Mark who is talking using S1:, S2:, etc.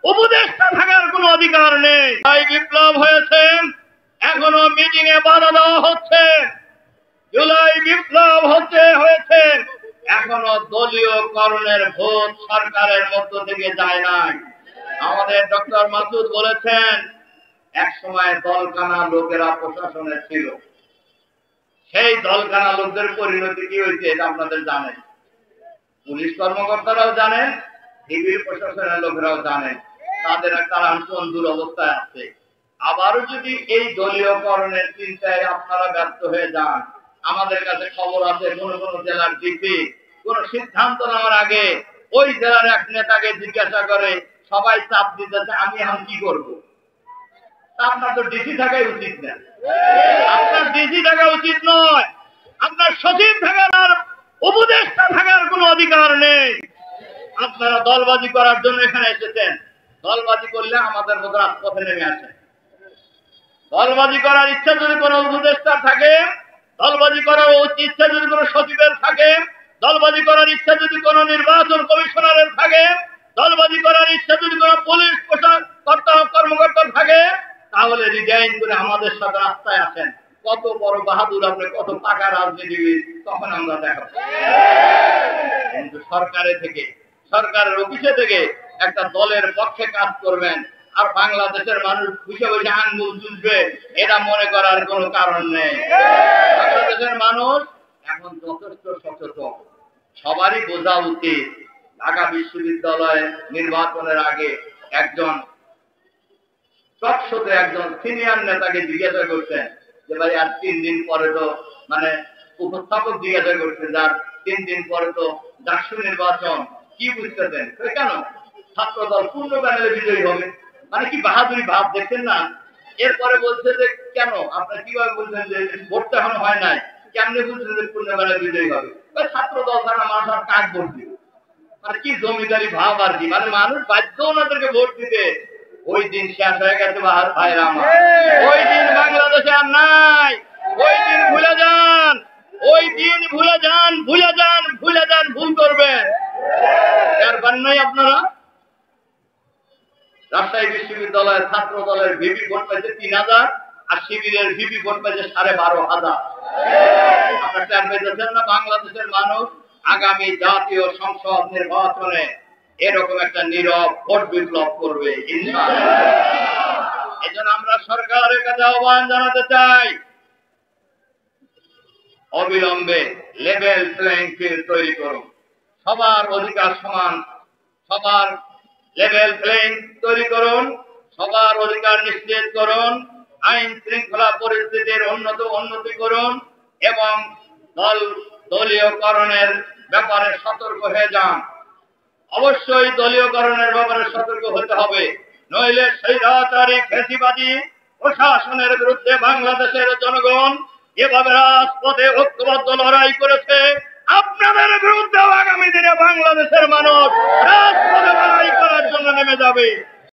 S1: উপদেষ্টা থাকার কোনো অধিকার নেই। তাই বিপ্লব হয়েছে, এখনো মিটিং এ বাধা দেওয়া হচ্ছে। জুলাই বিপ্লব হয়েছে, এখনো দলীয় করণের ভোট সরকারের মধ্য থেকে যায় নাই। আমাদের ডক্টর মাসুদ বলেছেন, এক সময় দলকানা লোকেরা প্রশাসনে ছিল, সেই দলকানা লোকদের পরিণতি কি হয়েছে এটা আপনাদের জানেন, পুলিশ কর্মকর্তারাও জানেন, সিভিল প্রশাসনের লোকেরাও জানেন, তারা কোন দুরবস্থায় আছে। আবারও যদি এই দলীয়করণের চিন্তায় আপনারা ব্যর্থ হয়ে যান, আমাদের কাছে খবর আছে কোন কোন জেলার ডিসি কোন সিদ্ধান্ত নেওয়ার আগে ওই জেলার এক নেতাকে জিজ্ঞাসা করে সবাই চাপ দিতেছে আমি এখন কি করব। আপনার তো ডিসি থাকাই উচিত না, আপনার ডিসি থাকা উচিত নয়, আপনার সচিব থাকার উপদেষ্টা থাকার কোনো অধিকার নেই। আপনারা দলবাজি করার জন্য এখানে এসেছেন, দলবাজি করলে আমাদের মতো রাজপথে নেমে আসেন। দলবাজি করার ইচ্ছা যদি কোনো উপদেষ্টা থাকে, দলবাজি করার ইচ্ছা যদি কোনো সচিবের থাকে, দলবাজি করার ইচ্ছা যদি কোনো নির্বাচন কমিশনারের থাকে, দলবাজি করার ইচ্ছা যদি কোনো পুলিশ কর্মকর্তা থাকে, তাহলে রিজাইন করে আমাদের সাথে রাস্তায় আসেন। কত বড় বাহাদুর আপনি, কত টাকা রাজনীতিবিদ, তখন আমরা দেখাবো। কিন্তু সরকারের অফিসে থেকে একটা দলের পক্ষে কাজ করবেন আর বাংলাদেশের মানুষ বুঝে বুঝে আঙ্গুল তুলবে, এটা মনে করার কোনো কারণ নেই। বাংলাদেশের মানুষ এখন যথেষ্ট সচেতন, সবারই বোঝা উচিত। ঢাকা বিশ্ববিদ্যালয় নির্বাচনের আগে একজন টকশোতে একজন সিনিয়র নেতাকে জিজ্ঞাসা করতেন যে ভাই আর 3 দিন পরে তো উপস্থাপক জিজ্ঞাসা করছেন যার 3 দিন পরে তো ডাকসু নির্বাচন, কি বুঝতেছেন? কেন ছাত্রদল পূর্ণ প্যানেলে বিজয়ী হবে, মানে কি বাহাদুরি ভাব দেখছেন না? এরপরে বলছে যে কেন আপনারা কিভাবে বলছেন যে ভোটটা এখনো হয় নাই, কেমনে বলছেন যে পূর্ণ প্যানেলে বিজয়ী হবে? ছাত্রদল তারা মানুষ আর কাজ ভোট দিবে, মানে কি জমিদারি ভাব আর কি, মানে মানুষ বাধ্য ওনাদেরকে ভোট দিতে। ওই দিন শেষ হয়ে গেছে ভাইরা আমার, ওই দিন বাংলাদেশে আর নাই। ওই দিন ভুলে যান, ওই দিন ভুলে যান, ভুল করবেন। এর বান্নাই আপনারা রাজশাহী বিশ্ববিদ্যালয়ের ছাত্র দলের ভিপি ভোট পাইছে 3000 আর শিবিরের ভিপি ভোট পাইছে 12,500। আপনারা টের পেয়েছেন না? বাংলাদেশের মানুষ আগামী জাতীয় সংসদ নির্বাচনে এরকম একটা নীরব ভোট বিপ্লব করবে ইনশাআল্লাহ। এজন্য আমরা সরকারের কাছে আহ্বান জানাতে চাই, অবিলম্বে লেভেল প্লেইং ফিল্ড তৈরি করুন, সবার অধিকার সমান, সবার লেভেল প্লেইং তৈরি করুন, সবার অধিকার নিশ্চিত করুন, আইন শৃঙ্খলা পরিস্থিতির উন্নতি করুন এবং দলীয়করণের ব্যাপারে সতর্ক হয়ে যান। অবশ্যই দলীয়করণের ব্যাপারে সতর্ক হতে হবে, নইলে স্বৈরাচারী ফ্যাসিবাদী প্রশাসনের বিরুদ্ধে বাংলাদেশের জনগণ এভাবে রাজপথে ঐক্যবদ্ধ লড়াই করেছে, আপনাদের বিরুদ্ধেও আগামী দিনে বাংলাদেশের মানুষ রাজপথে লড়াই করার জন্য নেমে যাবে।